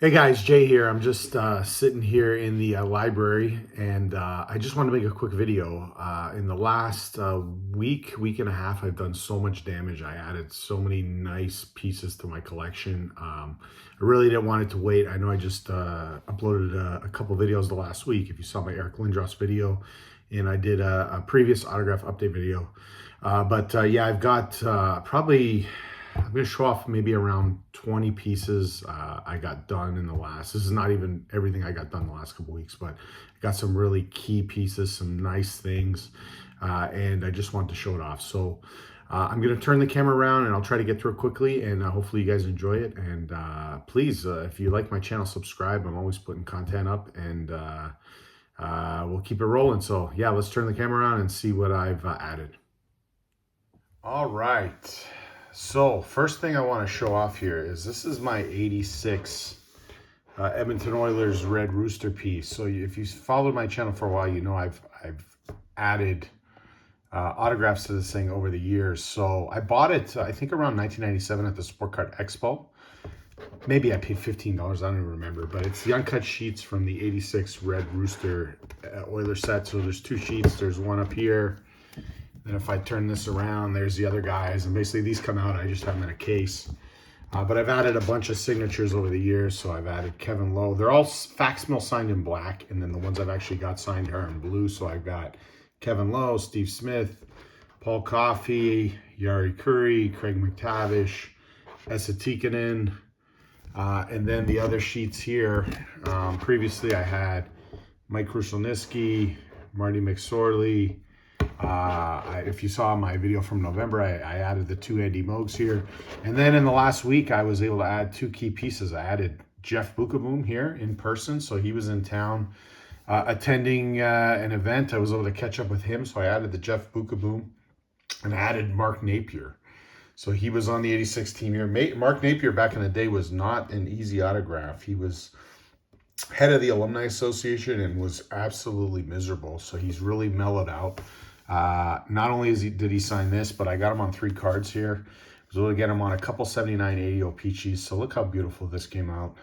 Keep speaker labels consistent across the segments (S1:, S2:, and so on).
S1: Hey guys, Jay here. I'm just sitting here in the library, and I just want to make a quick video. In the last week and a half, I've done so much damage. I added so many nice pieces to my collection. I really didn't want it to wait. I know I just uploaded a couple videos the last week. If you saw my Eric Lindros video, and I did a previous autograph update video. Yeah, I've got probably I'm going to show off maybe around 20 pieces I got done in the last. This is not even everything I got done the last couple weeks, but I got some really key pieces, some nice things, and I just want to show it off. So I'm going to turn the camera around and I'll try to get through it quickly, and hopefully you guys enjoy it. And please, if you like my channel, subscribe. I'm always putting content up, and we'll keep it rolling. So yeah, let's turn the camera around and see what I've added. All right. So first thing I want to show off here is this is my 86 Edmonton Oilers Red Rooster piece. So if you followed my channel for a while, you know I've added autographs to this thing over the years. So I bought it, I think around 1997 at the Sport Card Expo. Maybe I paid $15, I don't even remember, but it's the uncut sheets from the 86 Red Rooster Oiler set. So there's two sheets, there's one up here. And if I turn this around, there's the other guys. And basically these come out, I just have them in a case. But I've added a bunch of signatures over the years. So I've added Kevin Lowe. They're all facsimile signed in black. And then the ones I've actually got signed are in blue. So I've got Kevin Lowe, Steve Smith, Paul Coffey, Yari Curry, Craig McTavish, Esa Tikkanen. And then the other sheets here, previously I had Mike Krushelnyski, Marty McSorley. If you saw my video from November, I added the two Andy Mogs here. And then in the last week, I was able to add two key pieces. I added Jeff Bukaboom here in person. So he was in town attending an event. I was able to catch up with him. So I added the Jeff Bukaboom and added Mark Napier. So he was on the 86 team here. Mark Napier back in the day was not an easy autograph. He was head of the Alumni Association and was absolutely miserable. So he's really mellowed out. Not only did he sign this, but I got him on 3 cards here. I was able to get him on a couple 79-80 O-Peaches. So look how beautiful this came out.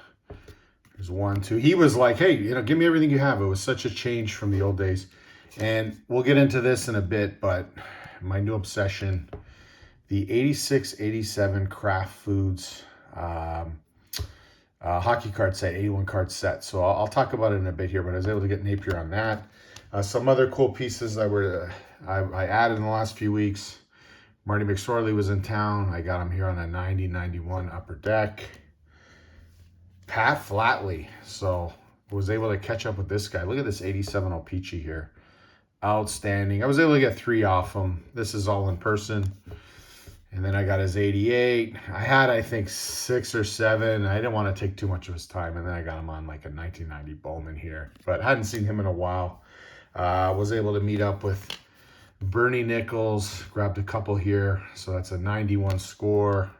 S1: There's 1, 2. He was like, hey, give me everything you have. It was such a change from the old days. And we'll get into this in a bit, but my new obsession, the 86-87 Kraft Foods hockey card set, 81 card set. So I'll talk about it in a bit here, but I was able to get Napier on that. Some other cool pieces that I added in the last few weeks. Marty McSorley was in town. I got him here on a 90-91 upper deck. Pat Flatley. So was able to catch up with this guy. Look at this 87 O-Peachy here. Outstanding. I was able to get 3 off him. This is all in person. And then I got his 88. I had, I think, 6 or 7. I didn't want to take too much of his time. And then I got him on like a 1990 Bowman here. But hadn't seen him in a while. Was able to meet up with Bernie Nichols. Grabbed a couple here. So that's a 91 score.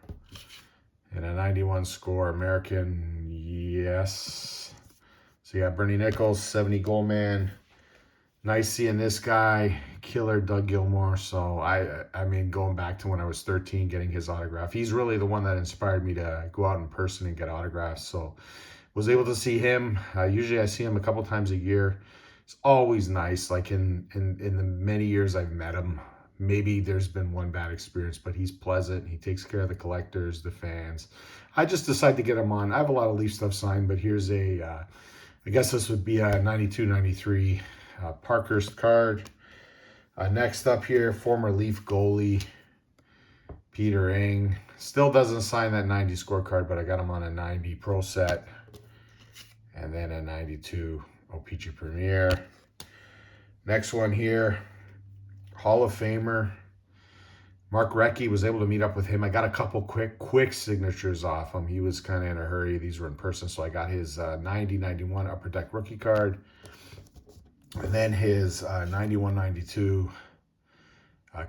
S1: And a 91 score American. Yes. So yeah, Bernie Nichols, 70 goal man. Nice seeing this guy, killer Doug Gilmore. So I mean, going back to when I was 13, getting his autograph. He's really the one that inspired me to go out in person and get autographs. So was able to see him. Usually I see him a couple times a year. It's always nice. Like in the many years I've met him, maybe there's been one bad experience, but he's pleasant. He takes care of the collectors, the fans. I just decided to get him on. I have a lot of Leaf stuff signed, but here's I guess this would be a 92-93 Parker's card. Next up here, former Leaf goalie Peter Eng. Still doesn't sign that 90 scorecard, but I got him on a 90 Pro set. And then a 92 O-Peachy Premier. Next one here, Hall of Famer Mark Recchi. Was able to meet up with him. I got a couple quick signatures off him. He was kind of in a hurry. These were in person, so I got his 90-91 Upper Deck rookie card. And then his 91-92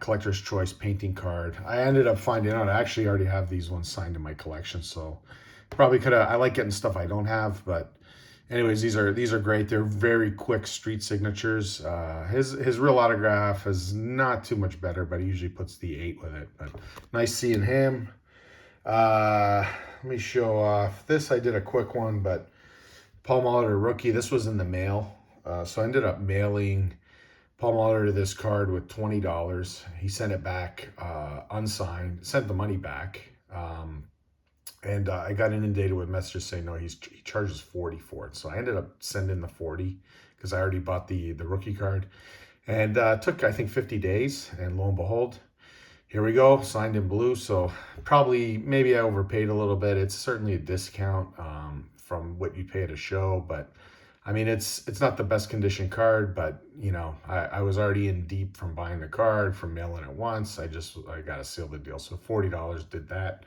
S1: Collector's Choice painting card. I ended up finding out I actually already have these ones signed in my collection, so probably could have. I like getting stuff I don't have, but anyways, these are great. They're very quick street signatures. His real autograph is not too much better, but he usually puts the 8 with it. But nice seeing him. let me show off. This I did a quick one, but Paul Molitor rookie. This was in the mail. So I ended up mailing Paul Molitor this card with $20. He sent it back unsigned, sent the money back. And I got inundated with messages saying, no, he charges 40 for it. So I ended up sending the 40 because I already bought the rookie card. And it took, I think, 50 days. And lo and behold, here we go, signed in blue. So probably, maybe I overpaid a little bit. It's certainly a discount from what you pay at a show. But I mean, it's not the best condition card, but you know, I was already in deep from buying the card, from mailing it once. I got to seal the deal. So $40 did that.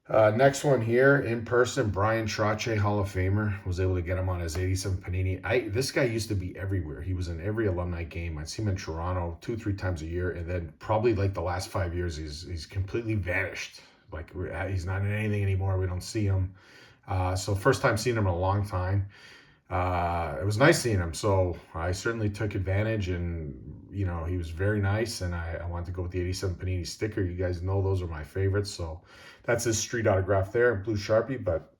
S1: Next one here, in person, Brian Trache, Hall of Famer. Was able to get him on his 87 Panini. This guy used to be everywhere. He was in every alumni game. I'd see him in Toronto 2-3 times a year, and then probably like the last 5 years, he's completely vanished. Like, he's not in anything anymore. We don't see him. So first time seeing him in a long time. It was nice seeing him. So I certainly took advantage, and you know, he was very nice, and I wanted to go with the 87 Panini sticker. You guys know those are my favorites. So that's his street autograph there, blue Sharpie, but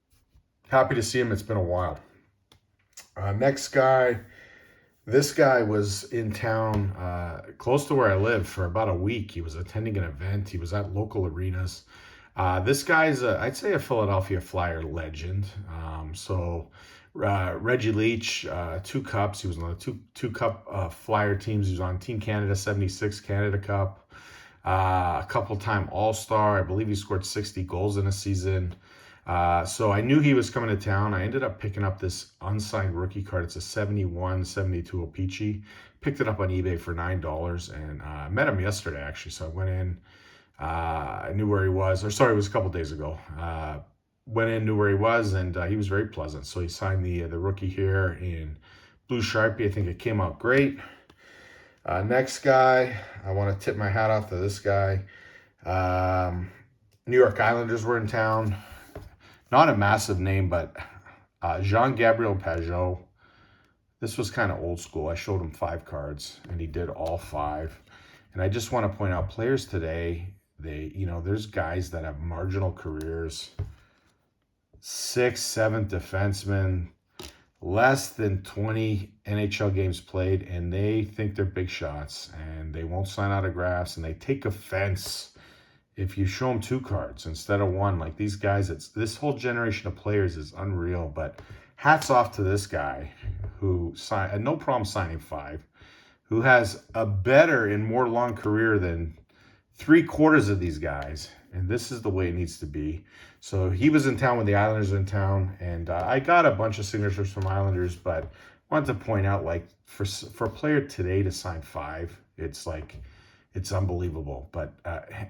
S1: happy to see him. It's been a while. Next guy, this guy was in town close to where I live for about a week. He was attending an event. He was at local arenas. This guy's, I'd say, a Philadelphia Flyer legend. Reggie Leach, 2 cups. He was on the two cup Flyer teams. He was on Team Canada 76 Canada Cup. A couple-time All-Star. I believe he scored 60 goals in a season. So I knew he was coming to town. I ended up picking up this unsigned rookie card. It's a 71-72 O-Pee-Chee. Picked it up on eBay for $9, and I met him yesterday, actually. So I went in. I knew where he was. Or sorry, it was a couple days ago. Went in, knew where he was, and he was very pleasant. So he signed the rookie here in blue Sharpie. I think it came out great. Next guy, I want to tip my hat off to this guy. New York Islanders were in town. Not a massive name, but Jean-Gabriel Pageau. This was kind of old school. I showed him 5 cards, and he did all 5. And I just want to point out, players today, there's guys that have marginal careers, 6th, 7th defensemen, less than 20 NHL games played, and they think they're big shots, and they won't sign autographs, and they take offense if you show them 2 cards instead of 1. Like these guys, this whole generation of players is unreal. But hats off to this guy who had no problem signing 5, who has a better and more long career than 3/4 of these guys. And this is the way it needs to be. So he was in town when the Islanders were in town, and I got a bunch of signatures from Islanders, but I wanted to point out, like, for a player today to sign 5, it's like, it's unbelievable. But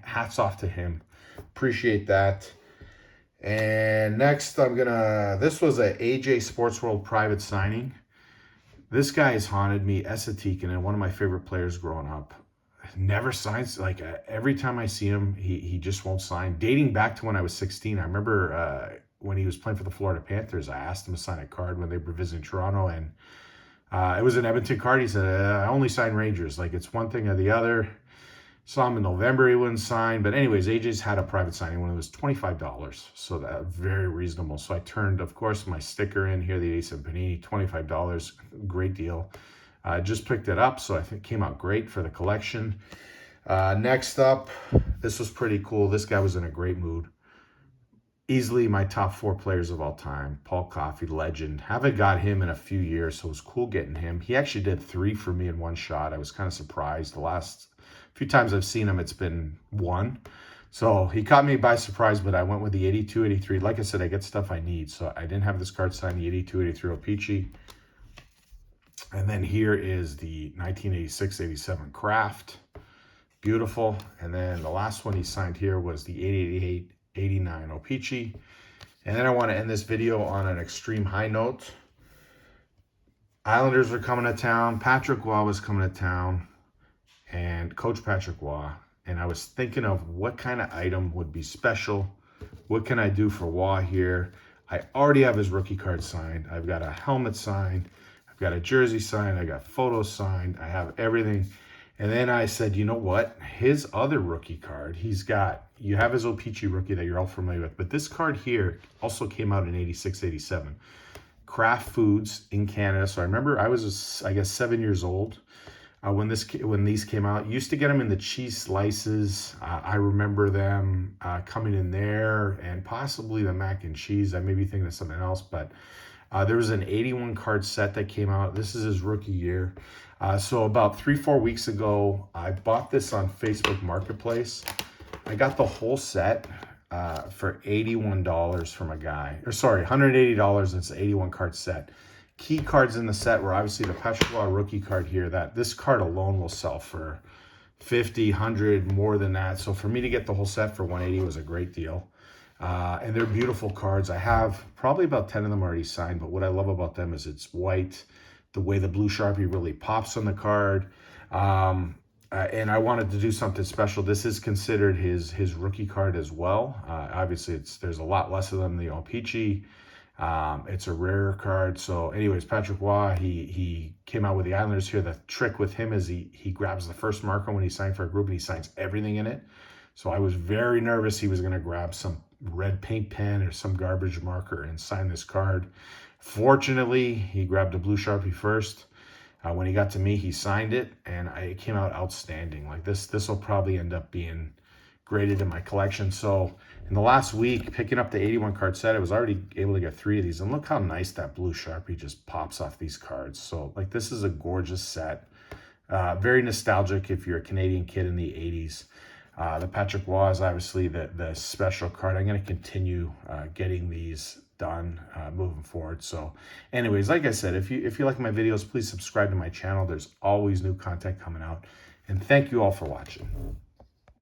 S1: hats off to him. Appreciate that. And next, this was a AJ Sports World private signing. This guy has haunted me, Esatik, and one of my favorite players growing up. Never signs. Like every time I see him, he just won't sign. Dating back to when I was 16, I remember when he was playing for the Florida Panthers, I asked him to sign a card when they were visiting Toronto, and it was an Edmonton card. He said, I only sign Rangers. Like, it's one thing or the other. Saw him in November, he wouldn't sign. But anyways, AJ's had a private signing when it was $25. So that very reasonable. So I turned, of course, my sticker in here, the 87 Panini, $25. Great deal. I just picked it up, so I think it came out great for the collection. Next up, this was pretty cool. This guy was in a great mood. Easily my top 4 players of all time. Paul Coffey, legend. Haven't got him in a few years, so it was cool getting him. He actually did 3 for me in one shot. I was kind of surprised. The last few times I've seen him, it's been 1. So he caught me by surprise, but I went with the 82, 83. Like I said, I get stuff I need, so I didn't have this card signed, the 82, 83 O-Pee-Chee. And then here is the 1986-87 Kraft. Beautiful. And then the last one he signed here was the 88-89 O-Pee-Chee. And then I want to end this video on an extreme high note. Islanders are coming to town. Patrick Waugh was coming to town. And Coach Patrick Waugh. And I was thinking of what kind of item would be special. What can I do for Waugh here? I already have his rookie card signed. I've got a helmet signed. Got a jersey signed, I got photos signed, I have everything. And then I said, you know what? His other rookie card, you have his O-Pee-Chee rookie that you're all familiar with, but this card here also came out in 86, 87. Kraft Foods in Canada. So I remember I was, I guess, 7 years old when these came out. Used to get them in the cheese slices. I remember them coming in there, and possibly the mac and cheese. I may be thinking of something else, but there was an 81 card set that came out. This is his rookie year. So about 3-4 weeks ago, I bought this on Facebook Marketplace. I got the whole set for $81 from a guy, or sorry, $180. It's an 81 card set. Key cards in the set were obviously the Patrick Roy rookie card here. That this card alone will sell for 50, 100, more than that. So for me to get the whole set for 180 was a great deal. And they're beautiful cards. I have probably about 10 of them already signed, but what I love about them is it's white, the way the blue Sharpie really pops on the card. And I wanted to do something special. This is considered his rookie card as well. Obviously, there's a lot less of them than the O-Pee-Chee. It's a rarer card. So anyways, Patrick Roy, he came out with the Islanders here. The trick with him is he grabs the first marker when he signed for a group, and he signs everything in it. So I was very nervous he was going to grab some red paint pen or some garbage marker and sign this card. Fortunately, he grabbed a blue Sharpie first. When he got to me, he signed it, and it came out outstanding. Like this will probably end up being graded in my collection. So in the last week, picking up the 81 card set, I was already able to get 3 of these. And look how nice that blue Sharpie just pops off these cards. So like this is a gorgeous set. Very nostalgic if you're a Canadian kid in the 80s. The Patrick Roy is obviously the special card. I'm going to continue getting these done moving forward. So anyways, like I said, if you like my videos, please subscribe to my channel. There's always new content coming out. And thank you all for watching.